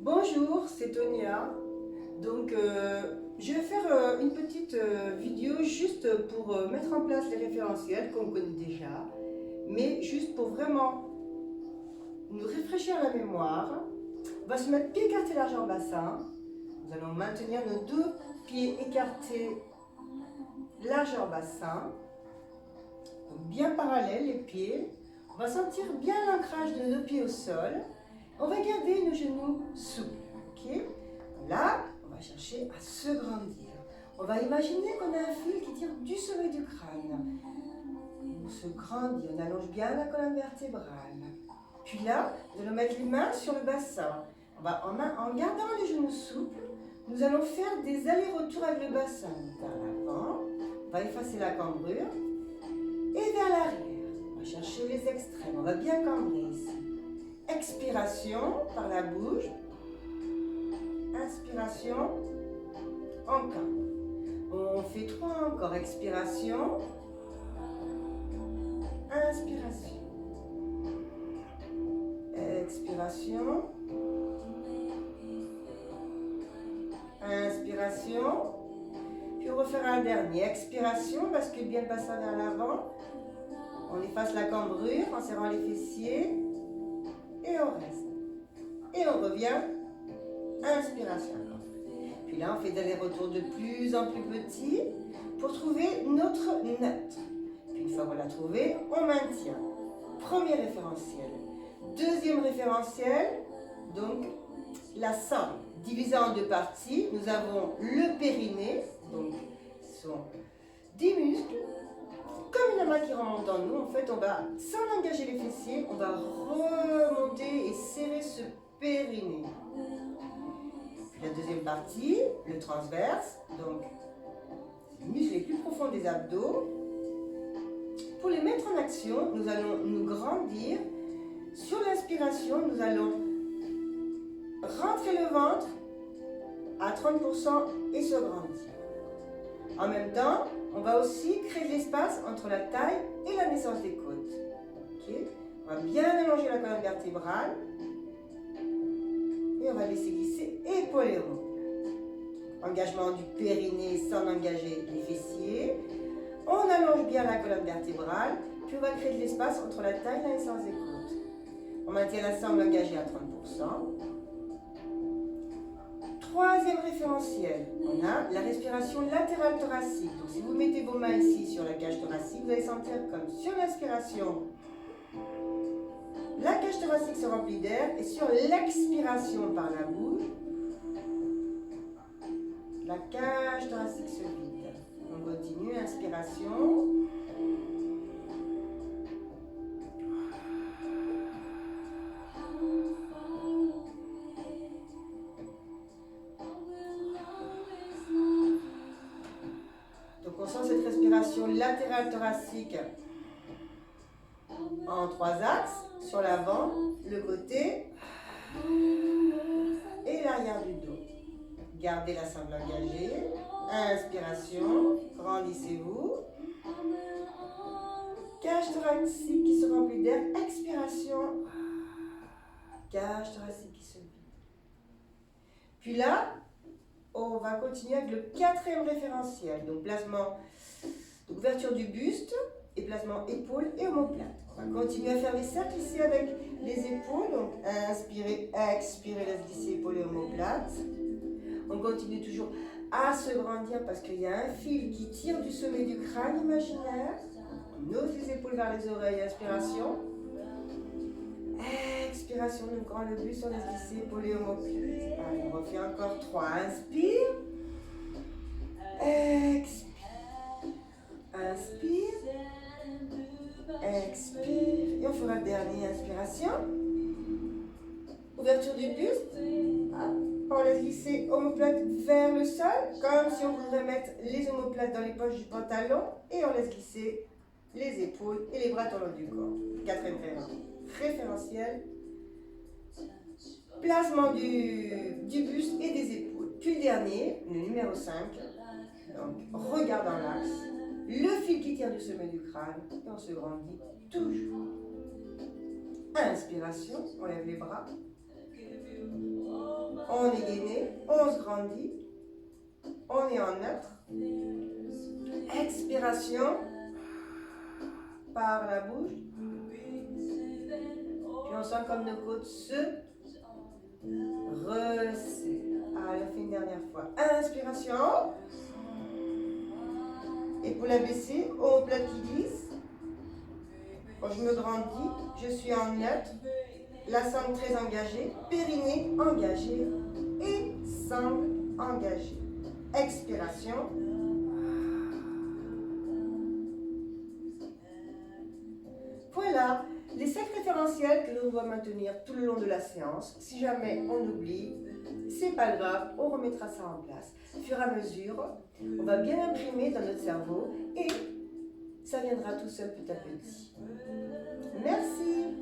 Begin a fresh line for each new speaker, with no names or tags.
Bonjour, c'est Tonia. Donc, je vais faire une petite vidéo juste pour mettre en place les référentiels qu'on connaît déjà, mais juste pour vraiment nous rafraîchir la mémoire. On va se mettre pieds écartés largeur bassin. Nous allons maintenir nos deux pieds écartés largeur bassin, donc bien parallèles les pieds. On va sentir bien l'ancrage de nos pieds au sol. On va garder nos genoux souples. Ok? Là, on va chercher à se grandir. On va imaginer qu'on a un fil qui tire du sommet du crâne. On se grandit, on allonge bien la colonne vertébrale. Puis là, nous allons mettre les mains sur le bassin. En gardant les genoux souples, nous allons faire des allers-retours avec le bassin. Vers l'avant, on va effacer la cambrure. Et vers l'arrière, on va chercher les extrêmes. On va bien cambrer ici. Expiration par la bouche. Inspiration. Encore. On fait 3 encore. Expiration. Inspiration. Expiration. Inspiration. Puis on va faire un dernier. Expiration, bascule bien le bassin vers l'avant. On efface la cambrure en serrant les fessiers. Et on reste. Et on revient. Inspiration. Puis là, on fait des allers-retours de plus en plus petits pour trouver notre note. Puis une fois qu'on l'a trouvé, on maintient. Premier référentiel. Deuxième référentiel, donc la somme. Divisée en 2 parties, nous avons le périnée, donc ce sont 10 muscles. Comme une main qui remonte en nous, en fait, on va, sans engager les fessiers, on va remonter et serrer ce périnée. Puis la deuxième partie, le transverse, donc les muscles les plus profonds des abdos. Pour les mettre en action, nous allons nous grandir. Sur l'inspiration, nous allons rentrer le ventre à 30% et se grandir. En même temps, on va aussi créer de l'espace entre la taille et la naissance des côtes. Okay. On va bien allonger la colonne vertébrale et on va laisser glisser épaules et omoplates. Engagement du périnée sans engager les fessiers. On allonge bien la colonne vertébrale, puis on va créer de l'espace entre la taille et la naissance des côtes. On maintient la sangle engagée à 30%. Troisième référentiel, on a la respiration latérale thoracique. Donc si vous mettez vos mains ici sur la cage thoracique, vous allez sentir comme sur l'inspiration, la cage thoracique se remplit d'air et sur l'expiration par la bouche, la cage thoracique se vide. On continue, inspiration. On sent cette respiration latérale thoracique en 3 axes, sur l'avant, le côté et l'arrière du dos. Gardez la sangle engagée. Inspiration, grandissez-vous. Cage thoracique qui se remplit d'air. Expiration. Cage thoracique qui se vide. Puis là, on va continuer avec le 4e référentiel. Donc, placement, donc ouverture du buste et placement épaules et omoplate. On va continuer à faire des cercles ici avec les épaules. Donc, inspirez, expirez, laisse glisser épaules et omoplate. On continue toujours à se grandir parce qu'il y a un fil qui tire du sommet du crâne imaginaire. On ose les épaules vers les oreilles, inspiration. Expiration, donc grand le buste, on laisse glisser épaules et omoplate. Allez, on refait encore 3. Inspire. Expire. Inspire. Expire. Et on fera le dernier, inspiration. Ouverture du buste. On laisse glisser omoplate vers le sol, comme si on voudrait mettre les omoplates dans les poches du pantalon. Et on laisse glisser les épaules et les bras tout le long du corps. 4e référentiel. Placement du buste et des épaules. Puis le dernier, le numéro 5. Donc, regard dans l'axe. Le fil qui tire du sommet du crâne. Et on se grandit toujours. Inspiration, on lève les bras. On est gainé, on se grandit, on est en neutre. Expiration par la bouche. Puis on sent comme nos côtes se resserrent. Allez, on fait une dernière fois. Inspiration. Épaule abaissée, omoplate qui glisse. Quand je me grandis, je suis en neutre. La sangle très engagée, périnée engagé et sangle engagée. Expiration. Voilà les 5 référentiels que l'on doit maintenir tout le long de la séance. Si jamais on oublie, c'est pas grave, on remettra ça en place. Au fur et à mesure, on va bien imprimer dans notre cerveau et ça viendra tout seul petit à petit. Merci.